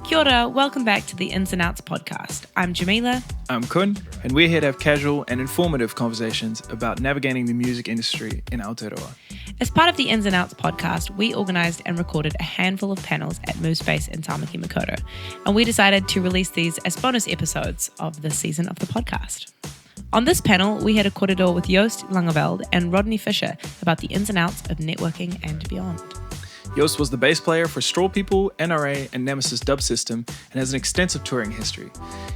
Kia ora, welcome back to the Ins and Outs podcast. I'm Jamila. I'm Kun, and we're here to have casual and informative conversations about navigating the music industry in Aotearoa. As part of the Ins and Outs podcast, we organised and recorded a handful of panels at Movespace in Tāmaki Makaurau, and we decided to release these as bonus episodes of this season of the podcast. On this panel, we had a kōrero with Joost, Langeveld, and Rodney Fisher about the ins and outs of networking and beyond. Joost was the bass player for Straw People, NRA, and Nemesis Dub System, and has an extensive touring history.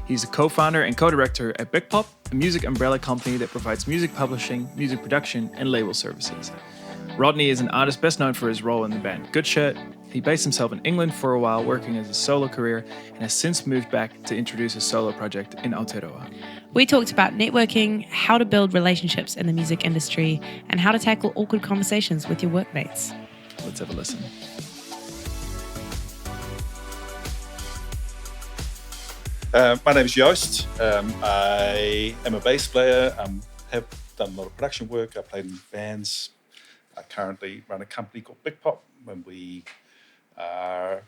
He's a co-founder and co-director at Bigpop, a music umbrella company that provides music publishing, music production, and label services. Rodney is an artist best known for his role in the band Good Shirt. He based himself in England for a while, working as a solo career, and has since moved back to introduce a solo project in Aotearoa. We talked about networking, how to build relationships in the music industry, and how to tackle awkward conversations with your workmates. Let's have a listen. My name is Joost. I am a bass player. Have done a lot of production work. I played in bands. I currently run a company called Bigpop, and we are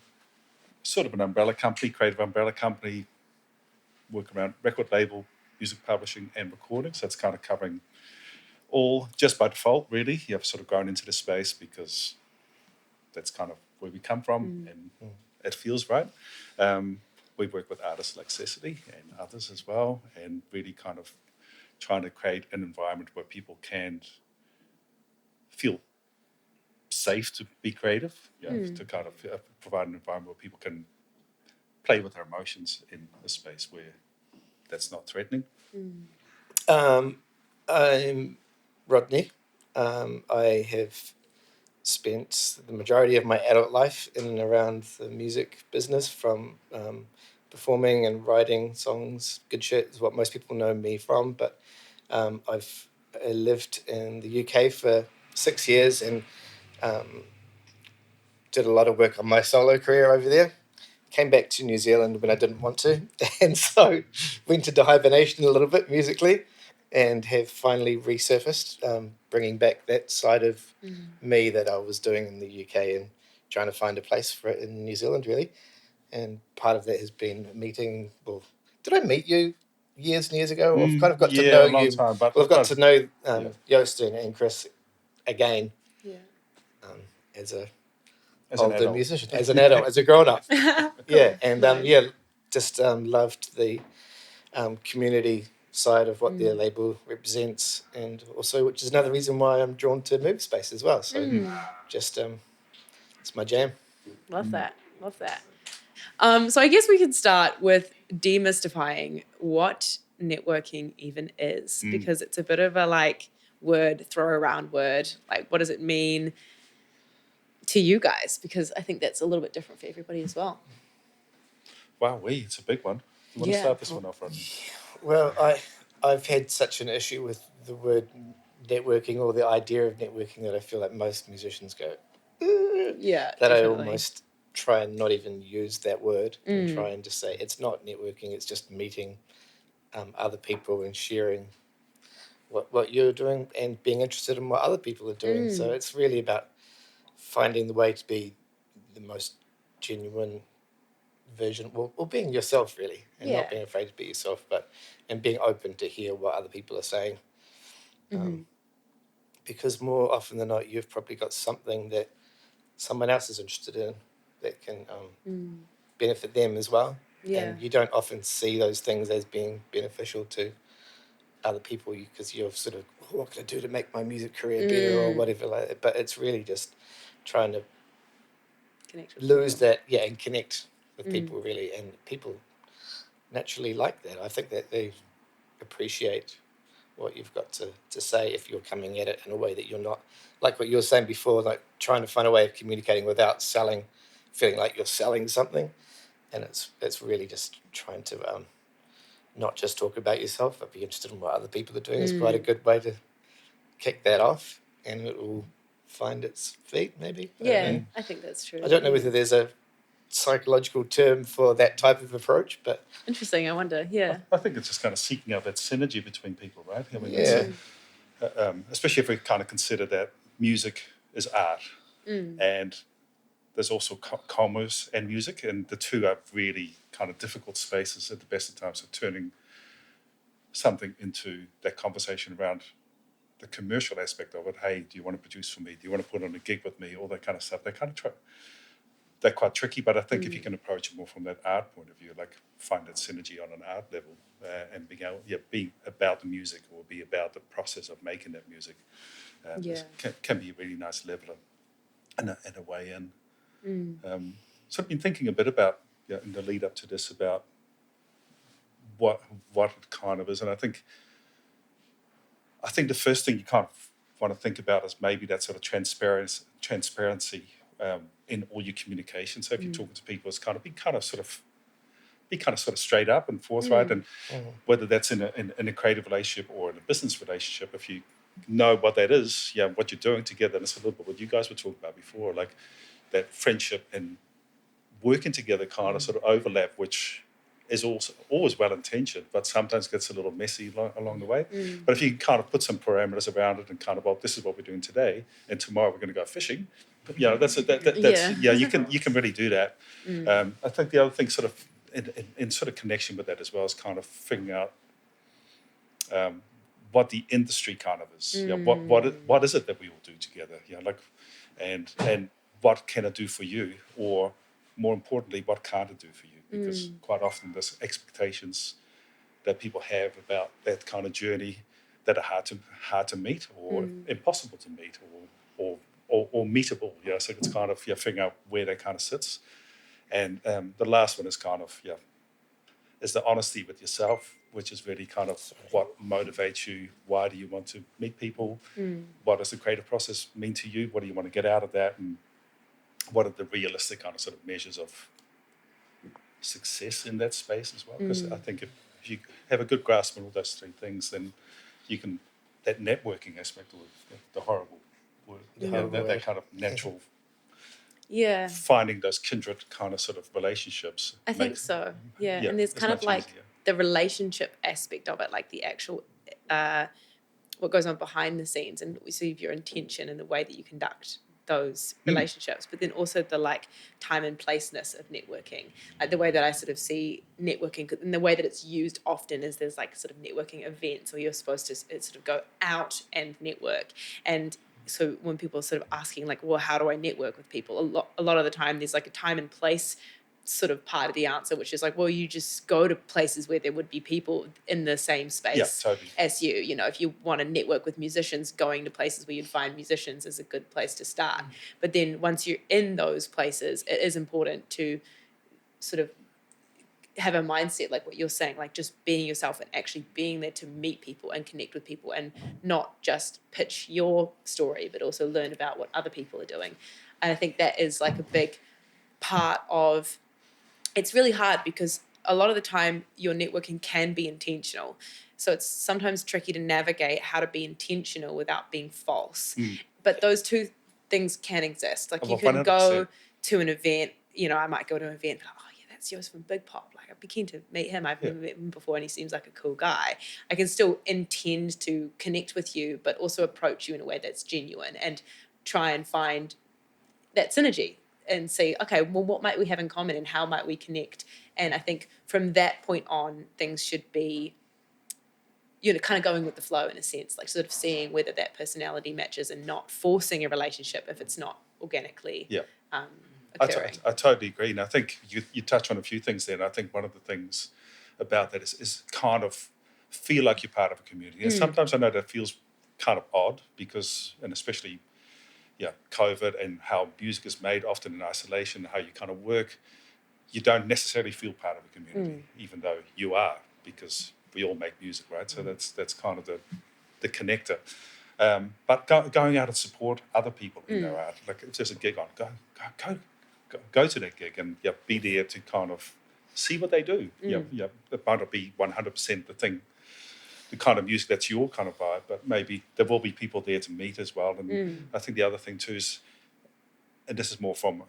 sort of an umbrella company, creative umbrella company, work around record label, music publishing and recording. So it's kind of covering all just by default, really. You've sort of grown into the space because that's kind of where we come from and it feels right. We work with artists like Cecily and others as well, and really kind of trying to create an environment where people can feel safe to be creative, to kind of provide an environment where people can play with their emotions in a space where that's not threatening. I'm Rodney. I have spent the majority of my adult life in and around the music business, from performing and writing songs. Good Shit is what most people know me from, but I've lived in the UK for 6 years and did a lot of work on my solo career over there. Came back to New Zealand when I didn't want to, and so went into hibernation a little bit musically, and have finally resurfaced, bringing back that side of me that I was doing in the UK and trying to find a place for it in New Zealand, really. And part of that has been meeting, well, did I meet you years and years ago? I've kind of got to know a long you. time, but I've got to know Joost and Chris again as a older musician, as an adult, as a grown-up. Yeah, and just loved the community side of what their label represents, and also, which is another reason why I'm drawn to Movespace as well. So just it's my jam. Love that. So I guess we could start with demystifying what networking even is, because it's a bit of a throw around word. Like, what does it mean to you guys? Because I think that's a little bit different for everybody as well. Wow, it's a big one. You want to start this one off, Rodney? Well, I've had such an issue with the word networking, or the idea of networking, that I feel like most musicians go, that definitely. I almost try and not even use that word and try and just say it's not networking, it's just meeting other people and sharing what you're doing and being interested in what other people are doing. So it's really about finding the way to be the most genuine version, or being yourself, really, and not being afraid to be yourself, and being open to hear what other people are saying. Because more often than not, you've probably got something that someone else is interested in that can benefit them as well. And you don't often see those things as being beneficial to other people, because you're sort of, what can I do to make my music career better, or whatever like that. But it's really just trying to lose that, and connect with people, really. And people naturally like that. I think that they appreciate what you've got to say if you're coming at it in a way that you're not, like what you were saying before, like trying to find a way of communicating without feeling like you're selling something. And it's really just trying to not just talk about yourself, but be interested in what other people are doing. It's quite a good way to kick that off, and it will find its feet, maybe. I think that's true. I don't know whether there's a psychological term for that type of approach, but interesting. I wonder. I think it's just kind of seeking out that synergy between people, right? I mean, especially if we kind of consider that music is art, and there's also commerce and music, and the two are really kind of difficult spaces at the best of times. So turning something into that conversation around the commercial aspect of it. Hey, do you want to produce for me? Do you want to put on a gig with me? All that kind of stuff. They're quite tricky, but I think if you can approach it more from that art point of view, like find that synergy on an art level, and be about the music or be about the process of making that music, can be a really nice leveler in a way. And so I've been thinking a bit about in the lead up to this about what it kind of is, and I think the first thing you kind of want to think about is maybe that sort of transparency in all your communication. So if you're talking to people, it's kind of be kind of sort of straight up and forthright, and whether that's in a creative relationship or in a business relationship, if you know what that is, what you're doing together, and it's a little bit what you guys were talking about before, like that friendship and working together kind of sort of overlap, which is also always well-intentioned, but sometimes gets a little messy along the way. But if you kind of put some parameters around it and kind of, well, this is what we're doing today, and tomorrow we're going to go fishing, you can really do that. I think the other thing sort of in sort of connection with that as well is kind of figuring out what the industry kind of is. What is it that we all do together? And what can it do for you? Or more importantly, what can't it do for you? Because quite often there's expectations that people have about that kind of journey that are hard to meet or impossible to meet or meetable. So it's kind of figuring out where that kind of sits. And the last one is kind of is the honesty with yourself, which is really kind of what motivates you. Why do you want to meet people? What does the creative process mean to you? What do you want to get out of that? And what are the realistic kind of sort of measures of success in that space as well? Because I think if you have a good grasp on all those three things, then you can, that networking aspect, or the horrible word, that kind of natural finding those kindred kind of sort of relationships. I think so. Yeah. And there's kind of like the relationship aspect of it, like the actual what goes on behind the scenes, and we see your intention and the way that you conduct those relationships, but then also the like time and placeness of networking, like the way that I sort of see networking, and the way that it's used often is there's like sort of networking events where you're supposed to sort of go out and network. And so when people are sort of asking like, well, how do I network with people? A lot of the time there's like a time and place sort of part of the answer, which is like, well, you just go to places where there would be people in the same space as you. If you want to network with musicians, going to places where you'd find musicians is a good place to start. But then once you're in those places, it is important to sort of have a mindset like what you're saying, like just being yourself and actually being there to meet people and connect with people, and not just pitch your story, but also learn about what other people are doing. And I think that is like a big part of. It's really hard because a lot of the time your networking can be intentional. So it's sometimes tricky to navigate how to be intentional without being false. But those two things can exist. Like you can 100%. Go to an event, I might go to an event, like, oh yeah, that's Joost from Bigpop. Like I'd be keen to meet him. I've never met him before and he seems like a cool guy. I can still intend to connect with you, but also approach you in a way that's genuine and try and find that synergy. And see, okay, well, what might we have in common and how might we connect? And I think from that point on, things should be, kind of going with the flow in a sense, like sort of seeing whether that personality matches and not forcing a relationship if it's not organically occurring. I totally agree. And I think you touch on a few things there. And I think one of the things about that is kind of feel like you're part of a community. And sometimes I know that feels kind of odd because, and especially COVID and how music is made often in isolation, how you kind of work, you don't necessarily feel part of a community, even though you are, because we all make music, right? So that's kind of the connector. But going out and support other people in their art, like if there's a gig on, go to that gig and be there to kind of see what they do. It might not be 100% the kind of music that's your kind of vibe, but maybe there will be people there to meet as well. And I think the other thing too is, and this is more from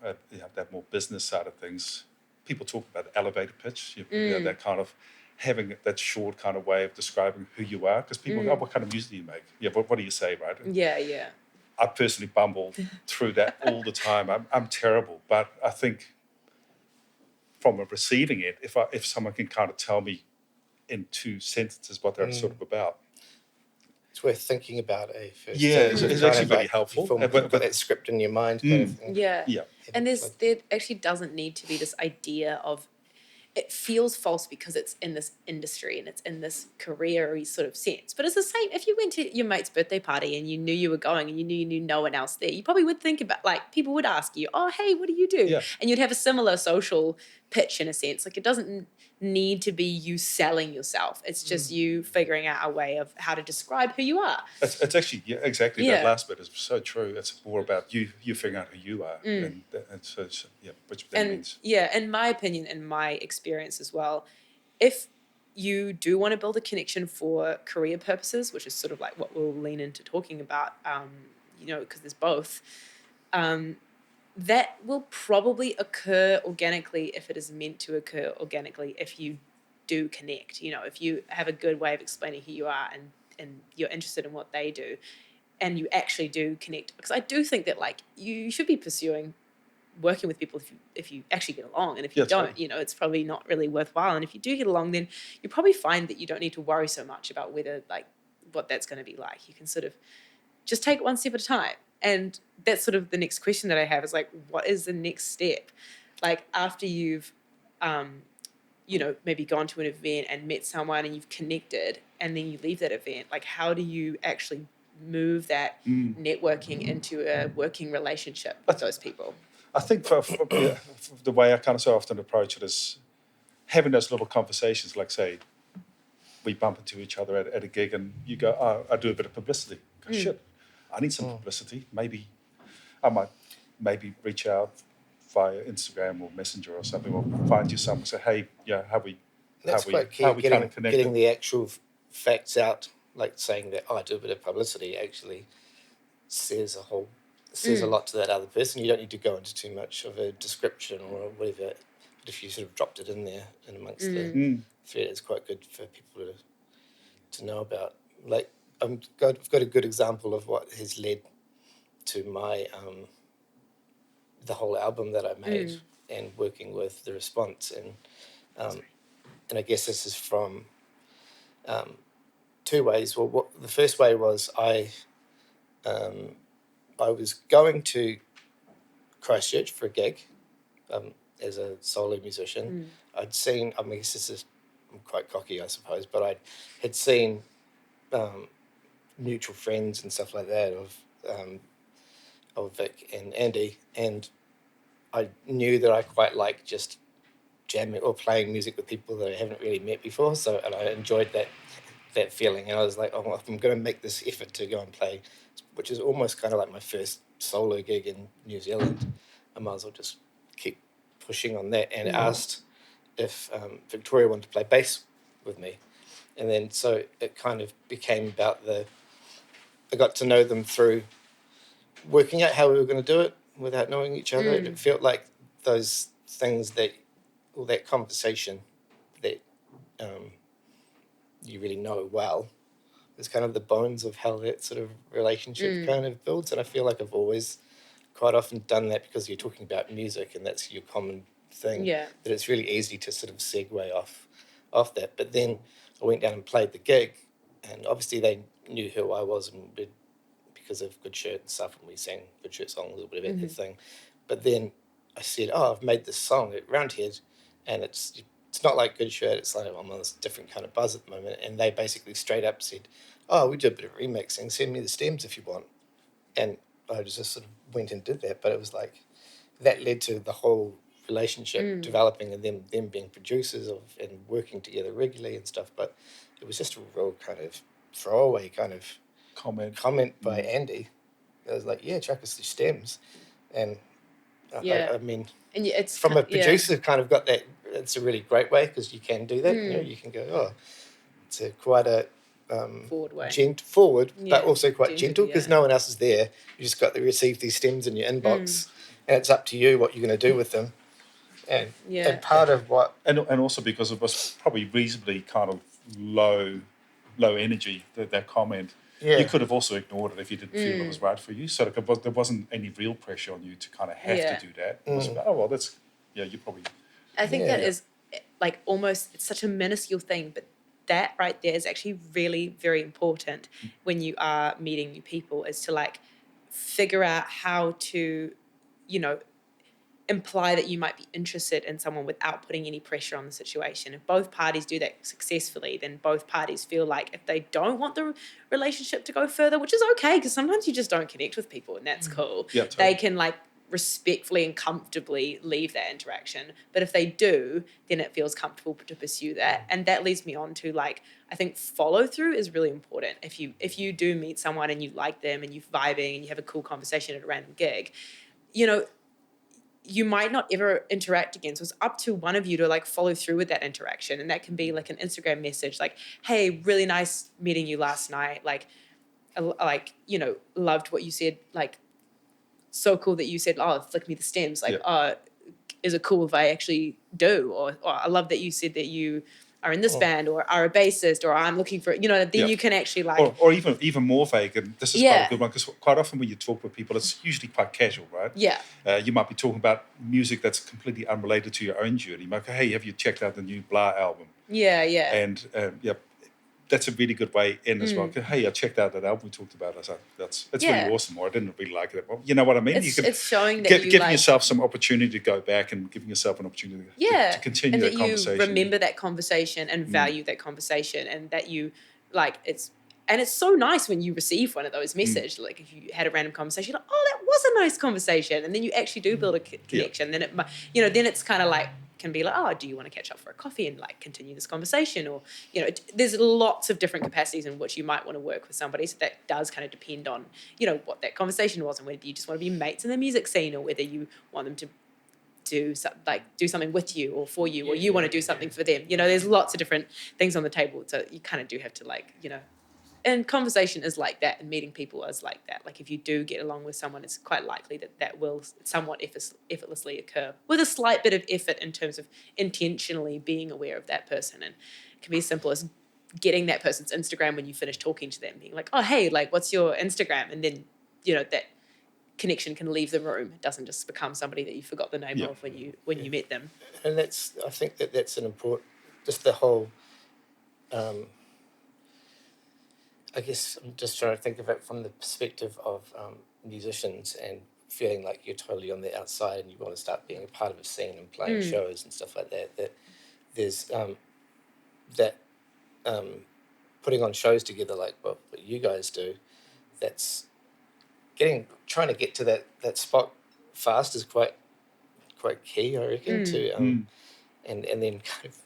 that more business side of things, people talk about the elevator pitch, that kind of having that short kind of way of describing who you are, because people go, what kind of music do you make? What do you say, right? Yeah. I personally bumble through that all the time. I'm terrible, but I think from receiving it, if someone can kind of tell me in 2 sentences what they're sort of about. It's worth thinking about first. Yeah, So it's actually really helpful. But that script in your mind kind of thing. Yeah. Yeah. And there actually doesn't need to be this idea of, it feels false because it's in this industry and it's in this career-y sort of sense. But it's the same if you went to your mate's birthday party and you knew you were going and you knew no one else there, you probably would think about, like, people would ask you, oh, hey, what do you do? Yeah. And you'd have a similar social pitch in a sense. Like, it doesn't need to be you selling yourself. It's just you figuring out a way of how to describe who you are. It's actually, exactly. Yeah. That last bit is so true. It's more about you figuring out who you are. And so, which then means. Yeah, in my opinion, in my experience as well, if you do want to build a connection for career purposes, which is sort of like what we'll lean into talking about, because there's both, that will probably occur organically if it is meant to occur organically if you do connect. If you have a good way of explaining who you are and you're interested in what they do and you actually do connect. Because I do think that, like, you should be pursuing working with people if you actually get along, and if you don't, it's probably not really worthwhile. And if you do get along, then you probably find that you don't need to worry so much about whether, like, what that's going to be like. You can sort of just take it one step at a time. And that's sort of the next question that I have is, like, what is the next step? Like, after you've, maybe gone to an event and met someone and you've connected and then you leave that event, like, how do you actually move that networking into a working relationship with those people? I think for the way I kind of so often approach it is having those little conversations, like, say, we bump into each other at a gig and you go, oh, I do a bit of publicity. Go, shit, I need some publicity. Maybe I might reach out via Instagram or Messenger or something, or find you somewhere and say, hey, how we kind of connect. Getting the actual facts out, like saying that, I do a bit of publicity, actually says a lot to that other person. You don't need to go into too much of a description or whatever. But if you sort of dropped it in there and amongst the thread, it's quite good for people to know about. Like, I've got a good example of what has led to my the whole album that I made and working with The Response, and I guess this is from 2 ways. Well, the first way was I was going to Christchurch for a gig as a solo musician. I'd seen, I mean, I'm quite cocky, I suppose, but I had seen mutual friends and stuff like that of Vic and Andy, and I knew that I quite like just jamming or playing music with people that I haven't really met before. And I enjoyed that feeling, and I was like, oh, if I'm going to make this effort to go and play, which is almost kind of like my first solo gig in New Zealand, I might as well just keep pushing on that, and asked if Victoria wanted to play bass with me. And then so it kind of became about I got to know them through working out how we were going to do it without knowing each other. It felt like those things or that conversation that you really know well is kind of the bones of how that sort of relationship kind of builds. And I feel like I've always quite often done that because you're talking about music and that's your common thing, that it's really easy to sort of segue off that. But then I went down and played the gig, and obviously they knew who I was and because of Good Shirt and stuff, and we sang Good Shirt songs, a little bit about their thing. But then I said, oh, I've made this song at Roundhead, and it's not like Good Shirt, it's like I'm on this different kind of buzz at the moment. And they basically straight up said, oh, we do a bit of remixing, send me the stems if you want. And I just sort of went and did that. But it was like, that led to the whole relationship developing, and them being producers and working together regularly and stuff. But it was just a real kind of throwaway kind of comment by Andy. I was like, yeah, chuck us the stems. And I mean, and it's from a producer kind of got that. It's a really great way because you can do that. You know, you can go, oh, it's quite a forward way, forward, but also quite gentle because no one else is there. You just got to receive these stems in your inbox, and it's up to you what you're going to do with them. And part of what, and also because it was probably reasonably kind of low energy, that comment. you could have also ignored it if you didn't feel it was right for you. So there wasn't any real pressure on you to kind of have to do that. It was about, oh, well, that's, you probably... I think that is like almost, it's such a minuscule thing, but that right there is actually really very important when you are meeting new people, is to like figure out how to, imply that you might be interested in someone without putting any pressure on the situation. If both parties do that successfully, then both parties feel like if they don't want the relationship to go further, which is okay, because sometimes you just don't connect with people and that's cool. Yeah, totally. They can like respectfully and comfortably leave that interaction. But if they do, then it feels comfortable to pursue that. And that leads me on to like, I think follow through is really important. If you do meet someone and you like them and you're vibing and you have a cool conversation at a random gig, you might not ever interact again. So it's up to one of you to like follow through with that interaction. And that can be like an Instagram message, like, hey, really nice meeting you last night. Like, loved what you said. Like, so cool that you said, oh, flick me the stems. Like, is it cool if I actually do? Or I love that you said that you are in this band or are a bassist or I'm looking for, then you can actually like... Or even more vague, and this is quite a good one, because quite often when you talk with people, it's usually quite casual, right? Yeah. You might be talking about music that's completely unrelated to your own journey. You might go, hey, have you checked out the new Blah album? Yeah, yeah. And, that's a really good way in as well. Hey, I checked out that album we talked about. I was like, that's really awesome. Or I didn't really like it. Well, you know what I mean? It's showing that giving yourself some opportunity to go back and giving yourself an opportunity to continue that conversation. And that you remember that conversation and value that conversation, and that you like it's so nice when you receive one of those messages. Like if you had a random conversation, like, oh, that was a nice conversation, and then you actually do build a connection. Then then it's kind of like, can be like, oh, do you want to catch up for a coffee and like continue this conversation? Or, there's lots of different capacities in which you might want to work with somebody. So that does kind of depend on, what that conversation was and whether you just want to be mates in the music scene or whether you want them to do something with you or for you, or you want to do something for them. There's lots of different things on the table. So you kind of do have to and conversation is like that, and meeting people is like that. Like if you do get along with someone, it's quite likely that will somewhat effortlessly occur with a slight bit of effort in terms of intentionally being aware of that person. And it can be as simple as getting that person's Instagram when you finish talking to them, being like, oh, hey, like, what's your Instagram? And then, that connection can leave the room. It doesn't just become somebody that you forgot the name of when you met them. And I think that's an important, just the whole... I guess I'm just trying to think of it from the perspective of musicians and feeling like you're totally on the outside and you want to start being a part of a scene and playing shows and stuff like that. That there's putting on shows together like what you guys do. That's trying to get to that spot fast is quite key, I reckon. To and then kind of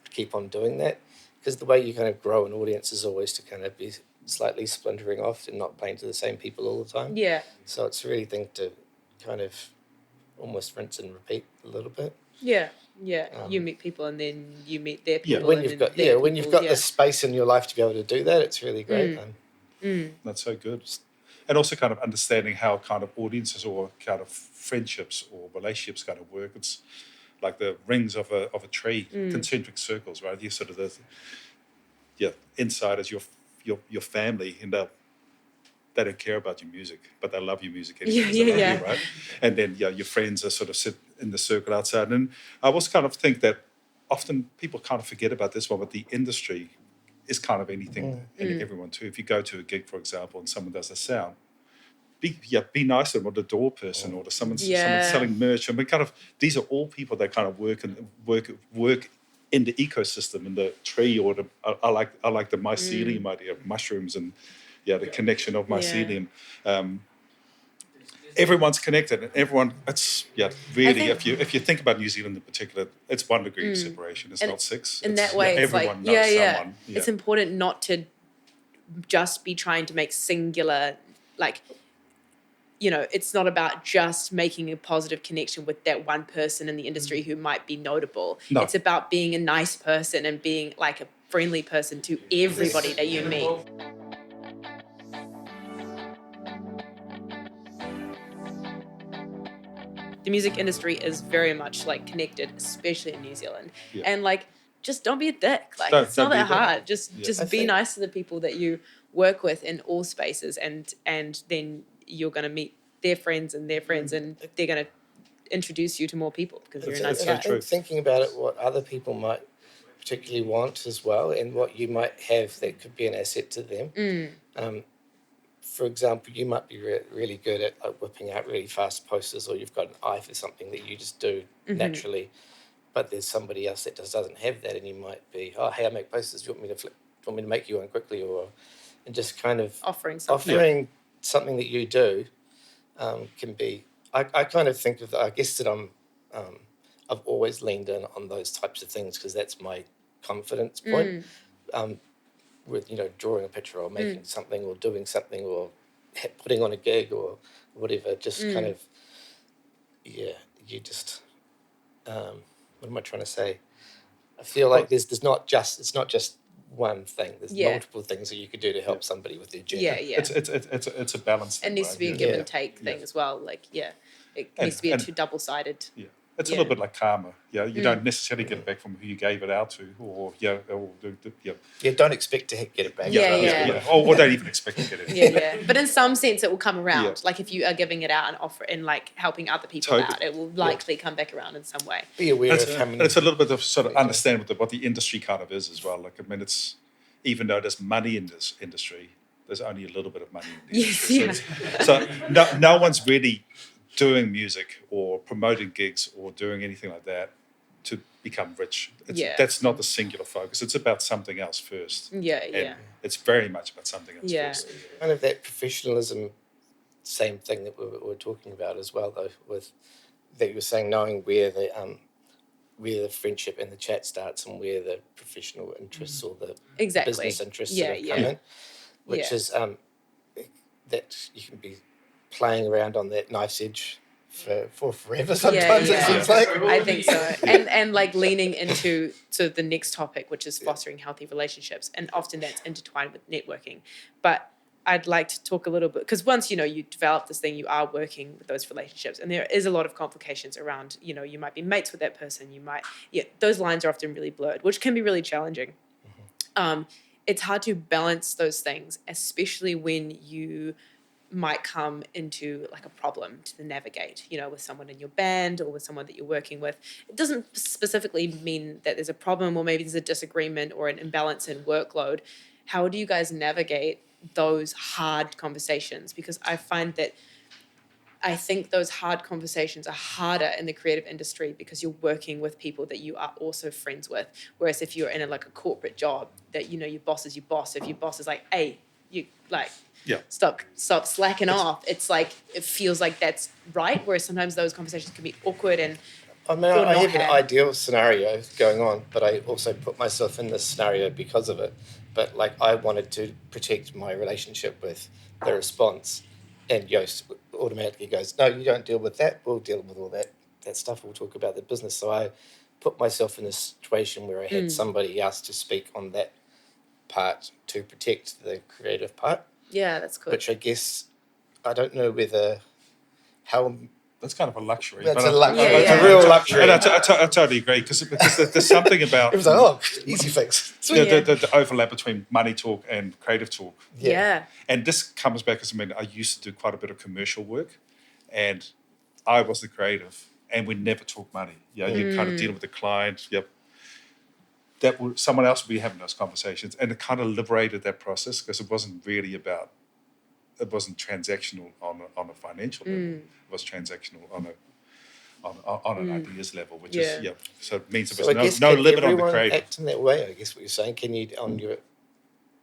keep on doing that. Because the way you kind of grow an audience is always to kind of be slightly splintering off and not playing to the same people all the time. Yeah. So it's really to kind of almost rinse and repeat a little bit. Yeah, yeah. You meet people and then you meet their people. When you've got the space in your life to be able to do that, it's really great. That's so good. And also kind of understanding how kind of audiences or kind of friendships or relationships kind of work. It's like the rings of a tree, concentric circles, right? You sort of inside is your family, and they don't care about your music, but they love your music anyway, right? And then your friends are sort of sit in the circle outside. And I also kind of think that often people kind of forget about this one, but the industry is kind of anything and everyone too. If you go to a gig, for example, and someone does a sound, be nice to them, or the door person, or to someone selling merch. I mean, kind of these are all people that kind of work in the ecosystem, in the tree, or I like the mycelium idea of mushrooms and the connection of mycelium. Everyone's connected, and everyone. It's really. If you think about New Zealand in particular, it's 1 degree of separation. It's not 6. In that way, it's everyone knows someone. Yeah. It's important not to just be trying to make singular it's not about just making a positive connection with that one person in the industry who might be notable. No. It's about being a nice person and being like a friendly person to everybody that you meet. The music industry is very much connected, especially in New Zealand. Yeah. And just don't be a dick. It's not that hard. Just be nice to the people that you work with in all spaces, and then you're going to meet their friends and their friends, and they're going to introduce you to more people because you're a nice guy. I think thinking about it, what other people might particularly want as well, and what you might have that could be an asset to them. For example, you might be really good at whipping out really fast posters, or you've got an eye for something that you just do naturally, but there's somebody else that doesn't have that, and you might be, oh, hey, I make posters, do you want me to make you one quickly, and just kind of offering something that you do can be. I kind of think of, I guess that I've always leaned in on those types of things because that's my confidence point. With drawing a picture or making something or doing something or putting on a gig or whatever, just kind of you just what am I trying to say? I feel like it's not just one thing. There's multiple things that you could do to help somebody with their journey. It's a balance. It needs to be a give and take thing as well. Like it needs to be a double-sided. Yeah. It's a little bit like karma. Yeah, you don't necessarily get it back from who you gave it out to, or don't expect to get it back. Or don't even expect to get it. But in some sense, it will come around. Yeah. Like if you are giving it out and offer and like helping other people out, it will likely come back around in some way. Be aware of how many. It's a little bit of sort of understand what the industry kind of is as well. Like it's even though there's money in this industry, there's only a little bit of money in the industry. So no one's really doing music or promoting gigs or doing anything like that to become rich. That's not the singular focus. It's about something else first. It's very much about something else first. Kind of that professionalism, same thing that we're talking about as well, though, with that you were saying, knowing where the friendship and the chat starts and where the professional interests or the business interests come in, which is that you can be playing around on that knife's edge for forever sometimes. It seems like. I think so. And like leaning into the next topic, which is fostering healthy relationships, and often that's intertwined with networking. But I'd like to talk a little bit, because once you develop this thing, you are working with those relationships, and there is a lot of complications around, you might be mates with that person, those lines are often really blurred, which can be really challenging. It's hard to balance those things, especially when you might come into like a problem to navigate, with someone in your band or with someone that you're working with. It doesn't specifically mean that there's a problem, or maybe there's a disagreement or an imbalance in workload. How do you guys navigate those hard conversations? Because I find that I think those hard conversations are harder in the creative industry because you're working with people that you are also friends with. Whereas if you're in a corporate job, that your boss is your boss. If your boss is like, hey, you stop slacking off. It's like, it feels like that's right. Whereas sometimes those conversations can be awkward and. I mean, I have an ideal scenario going on, but I also put myself in this scenario because of it. But I wanted to protect my relationship with the response, and Joost automatically goes, "No, you don't deal with that. We'll deal with all that stuff. We'll talk about the business." So I put myself in a situation where I had somebody else to speak on that part to protect the creative part. Yeah, that's good. Which I guess, I don't know how... That's kind of a luxury. It's a real luxury. And I totally agree, because there's something about... It was like, easy fix. The overlap between money talk and creative talk. Yeah. And this comes back, because I used to do quite a bit of commercial work, and I was the creative, and we never talk money. You kind of deal with the client. Someone else would be having those conversations, and it kind of liberated that process, because it wasn't really about... It wasn't transactional on a financial level. It was transactional on an ideas level, which is So it means there was no limit on the creative. Act in that way, I guess what you're saying. Can you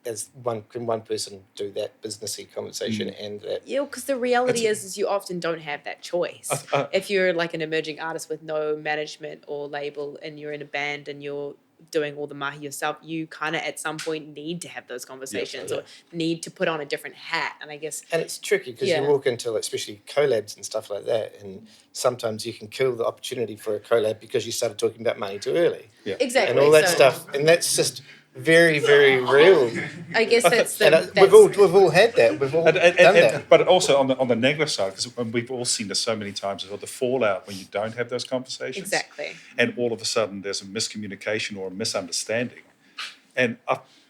can one person do that businessy conversation and that? Yeah, because the reality is you often don't have that choice. If you're like an emerging artist with no management or label, and you're in a band and you're doing all the mahi yourself, you kind of at some point need to have those conversations or need to put on a different hat. And I guess... And it's tricky because you walk into especially collabs and stuff like that, and sometimes you can kill the opportunity for a collab because you started talking about money too early. Yeah. Exactly. And all that stuff. And that's just very, very real. I guess that's we've all had that. We've all done that. But also on the negative side, because we've all seen this so many times, is the fallout when you don't have those conversations. Exactly. And all of a sudden there's a miscommunication or a misunderstanding. And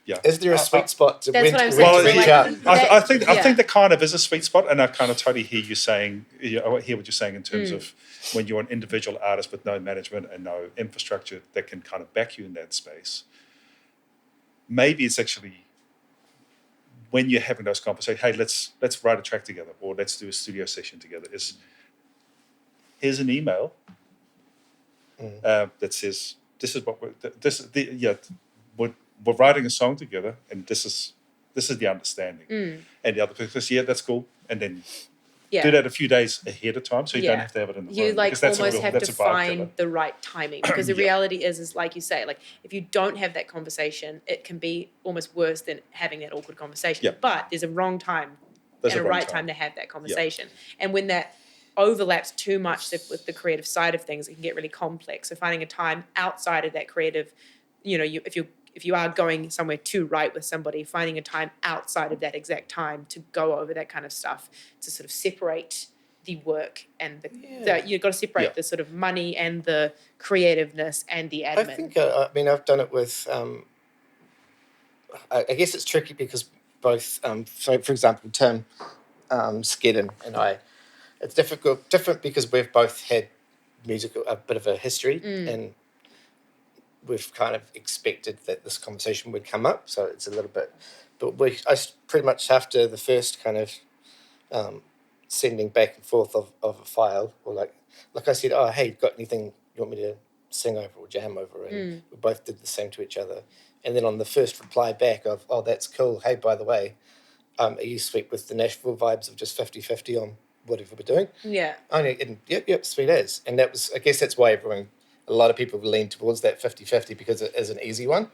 Yeah. Is there a sweet spot to That's when what I'm to saying. reach Like, out? I think yeah. there kind of is a sweet spot, and I kind of totally hear you saying. I hear what you're saying in terms of when you're an individual artist with no management and no infrastructure that can kind of back you in that space. Maybe it's actually when you're having those conversations. Hey, let's write a track together, or let's do a studio session together. Here's an email that says this is what we're writing a song together, and this is the understanding. And the other person says, yeah, that's cool, and then do that a few days ahead of time, so you don't have to have it in the you room. like because that's almost have that's to a vibe killer. find the right timing, because the reality is like you say, like if you don't have that conversation, it can be almost worse than having that awkward conversation. But there's a wrong time and a right time to have that conversation. And when that overlaps too much with the creative side of things, it can get really complex. So finding a time outside of that creative, if you are going somewhere to write with somebody, finding a time outside of that exact time to go over that kind of stuff, to sort of separate the work and you've got to separate the sort of money and the creativeness and the admin. I think, I've done it with, I guess it's tricky because both, so for example, Tim Skedden and I, it's different because we've both had a bit of a history, and we've kind of expected that this conversation would come up, so it's a little bit, but I pretty much after the first kind of sending back and forth of a file, or like I said, oh, hey, got anything you want me to sing over or jam over? And we both did the same to each other. And then on the first reply back of, oh, that's cool, hey, by the way, are you sweet with the Nashville vibes of just 50-50 on whatever we're doing? Yeah. Yep, sweet as. And that was, I guess that's why a lot of people lean towards that 50-50 because it is an easy one.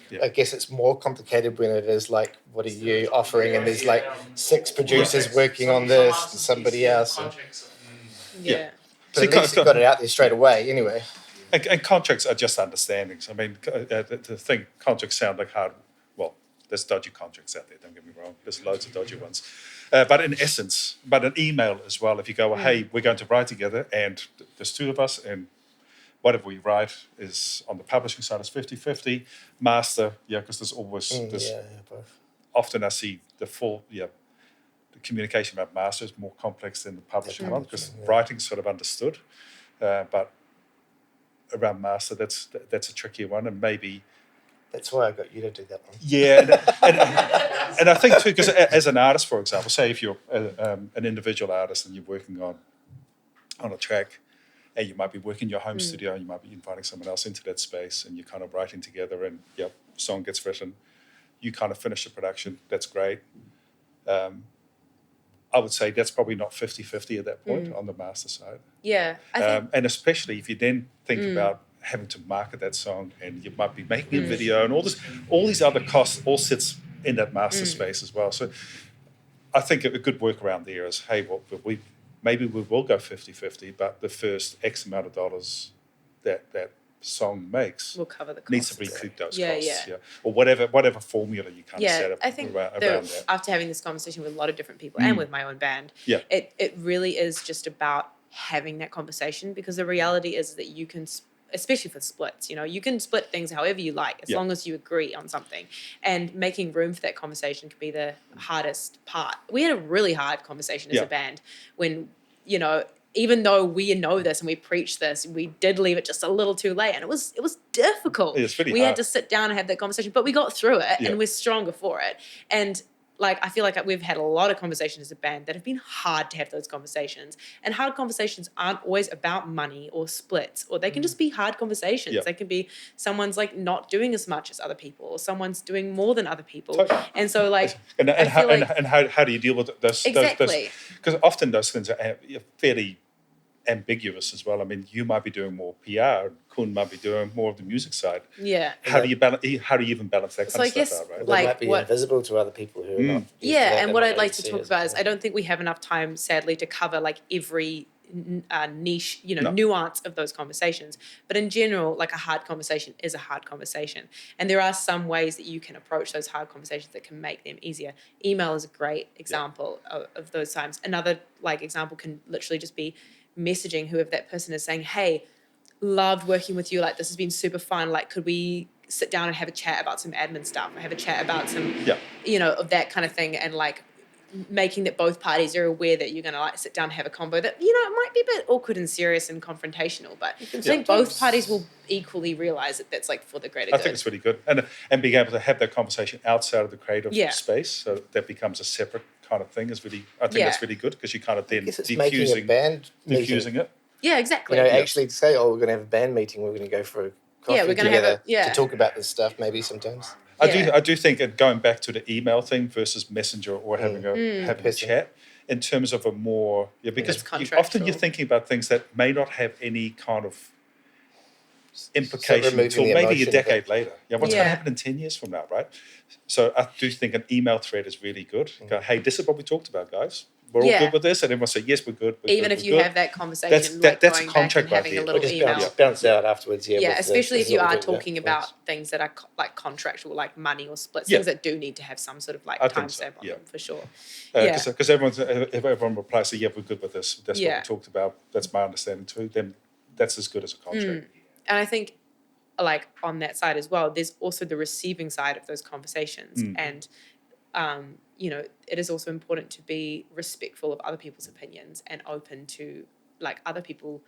Yeah. I guess it's more complicated when it is like, what are you offering? And there's like 6 producers working on this and somebody else. But at least you got it out there straight away anyway. And contracts are just understandings. I mean, the thing, contracts sound like hard. Well, there's dodgy contracts out there, don't get me wrong. There's loads of dodgy ones. But in essence, an email as well, if you go, hey, we're going to write together and there's 2 of us and whatever we write is on the publishing side is 50-50. Master, because there's always both. Often I see the communication about master is more complex than the publishing one because writing's sort of understood, but around master that's a trickier one, and maybe that's why I got you to do that one. Yeah, and I think too, because as an artist, for example, say if you're an individual artist and you're working on a track. And you might be working in your home studio, and you might be inviting someone else into that space, and you're kind of writing together, and song gets written. You kind of finish the production. That's great. I would say that's probably not 50-50 at that point on the master side. Yeah. And especially if you then think about having to market that song, and you might be making a video, and all these other costs all sits in that master space as well. So I think a good workaround there is, hey, maybe we will go 50-50, but the first X amount of dollars that song makes will cover the costs. Needs to recoup those costs. Yeah. Or whatever formula you kind of set up I think around that. After having this conversation with a lot of different people and with my own band, it really is just about having that conversation, because the reality is that you can, especially for splits, you can split things however you like, as long as you agree on something. And making room for that conversation can be the hardest part. We had a really hard conversation as a band when, even though we know this and we preach this, we did leave it just a little too late, and it was difficult. It's really we hard. had to sit down and have that conversation, but we got through it and we're stronger for it. And I feel like we've had a lot of conversations as a band that have been hard to have those conversations. And hard conversations aren't always about money or splits, or they can just be hard conversations. They can be someone's not doing as much as other people, or someone's doing more than other people. Totally. And so how do you deal with those? Exactly. Because often those things are fairly ambiguous as well. I mean, you might be doing more PR, Kun might be doing more of the music side. Yeah. How do you even balance that kind of stuff out, right? They might be invisible to other people who are not. Yeah, and what I'd like to talk about is I don't think we have enough time, sadly, to cover every niche, nuance of those conversations. But in general, a hard conversation is a hard conversation. And there are some ways that you can approach those hard conversations that can make them easier. Email is a great example of those times. Another example can literally just be messaging whoever that person is, saying, hey, loved working with you, this has been super fun, could we sit down and have a chat about some admin stuff, or have a chat about some, of that kind of thing, and like making that both parties are aware that you're going to like sit down and have a convo that, it might be a bit awkward and serious and confrontational, but I think both parties will equally realize that that's like for the greater good. I think it's really good. And being able to have that conversation outside of the creative space, so that becomes a separate kind of thing, is really, I think that's really good, because you kind of then diffusing it. Yeah, exactly. Actually say, we're going to have a band meeting, we're going to go for a coffee we're going together to talk about this stuff maybe sometimes. I do think, and going back to the email thing versus messenger or having a chat, in terms of a more, because often you're thinking about things that may not have any kind of implication until maybe a decade later. What's going to happen in 10 years from now, right? So I do think an email thread is really good. Go, hey, this is what we talked about, guys. We're all good with this, and everyone say, yes, we're good. Even if you have that conversation, that's a contract back and having a little email. Bounce out afterwards, especially if you are talking about things that are like contractual, like money or splits, things that do need to have some sort of like timestamp on them, for sure. Because if everyone replies, say, we're good with this, that's what we talked about, that's my understanding too, then that's as good as a contract. And I think, like, on that side as well, there's also the receiving side of those conversations. And, it is also important to be respectful of other people's opinions and open to, like, other people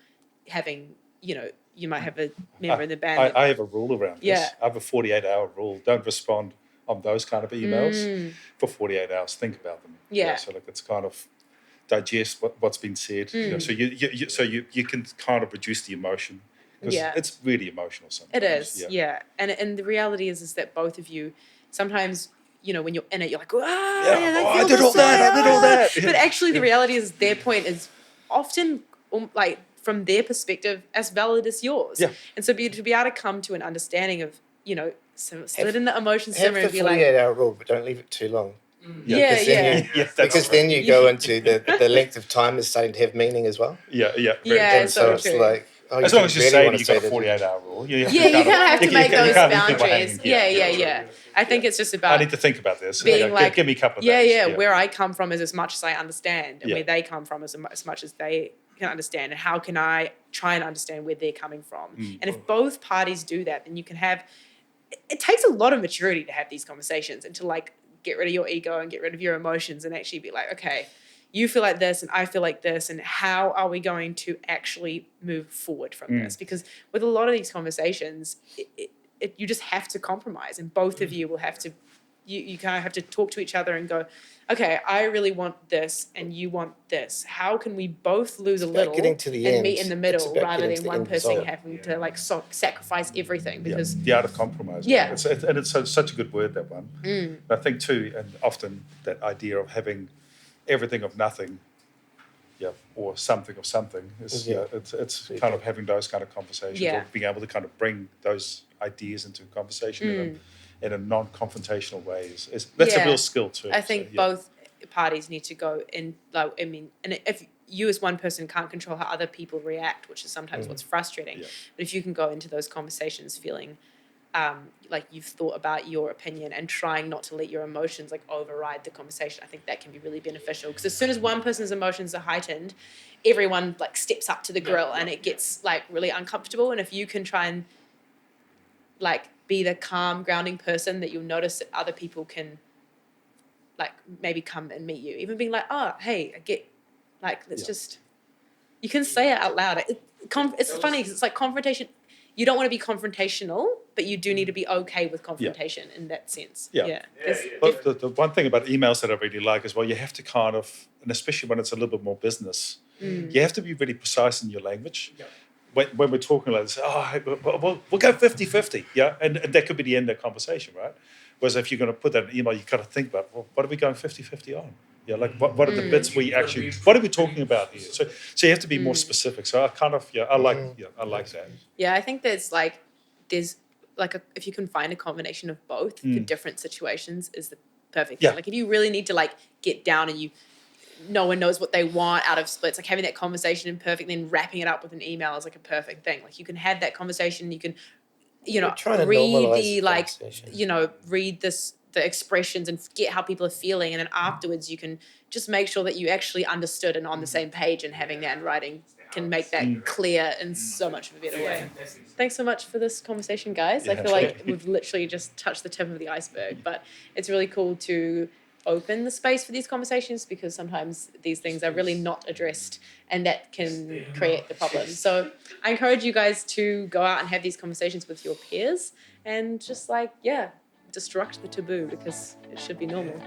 having, you might have a member in the band. I have a rule around this. I have a 48-hour rule. Don't respond on those kind of emails for 48 hours. Think about them. So, like, it's kind of digest what's been said. So you can kind of reduce the emotion. Because it's really emotional sometimes. It is, And the reality is that both of you, sometimes, when you're in it, you're like, I did all that. But actually the reality is their point is often, like, from their perspective, as valid as yours. And so to be able to come to an understanding of, sit in the emotion simmer and be like... Have the 48-hour rule, but don't leave it too long. Because then you go into the length of time is starting to have meaning as well. And so it's like... as long as you're saying you've got a 48-hour rule. You kind of have to make those boundaries. I think it's just about... I need to think about this. Being like, give me a couple of days. Where I come from is as much as I understand, and where they come from is as much as they can understand, and how can I try and understand where they're coming from. And if both parties do that, then you can have... It takes a lot of maturity to have these conversations and to, like, get rid of your ego and get rid of your emotions and actually be like, okay... You feel like this and I feel like this, and how are we going to actually move forward from this? Because with a lot of these conversations, you just have to compromise, and both of you will have to, you kind of have to talk to each other and go, okay, I really want this and you want this. How can we both lose a little and meet in the middle rather than one person having to like sacrifice everything? Because the art of compromise. And it's such a good word, that one. I think too, and often that idea of having everything of nothing, or something of something. It's kind of having those kind of conversations, or being able to kind of bring those ideas into conversation in a non-confrontational way. That's a real skill too. I think both parties need to go in. Like, I mean, and if you as one person can't control how other people react, which is sometimes what's frustrating, but if you can go into those conversations feeling like you've thought about your opinion and trying not to let your emotions like override the conversation, I think that can be really beneficial, because as soon as one person's emotions are heightened, everyone like steps up to the grill and it gets like really uncomfortable. And if you can try and like be the calm, grounding person that you'll notice that other people can like maybe come and meet you, even being like, oh, hey, I get like, let's just, you can say it out loud. It's funny because it's like confrontation. You don't want to be confrontational, but you do need to be okay with confrontation in that sense. But the one thing about emails that I really like is, well, you have to kind of, and especially when it's a little bit more business, you have to be really precise in your language. When we're talking like this, we'll go 50-50, and that could be the end of the conversation, right? Whereas if you're going to put that in an email, you got to think about, well, what are we going 50-50 on? Like what are the bits we actually, what are we talking about here? So you have to be more specific. So I kind of, I like that. Yeah, I think there's like if you can find a combination of both for different situations is the perfect thing. Like if you really need to like get down and no one knows what they want out of splits, like having that conversation in perfect, then wrapping it up with an email is like a perfect thing. Like you can have that conversation, you can, read the expressions and get how people are feeling, and then afterwards you can just make sure that you actually understood and on the same page, and having that in writing can make that clear in so much of a better way. Thanks so much for this conversation, guys. I feel like we've literally just touched the tip of the iceberg, but it's really cool to open the space for these conversations because sometimes these things are really not addressed and that can create the problem. So I encourage you guys to go out and have these conversations with your peers and just like, disrupt the taboo because it should be normal.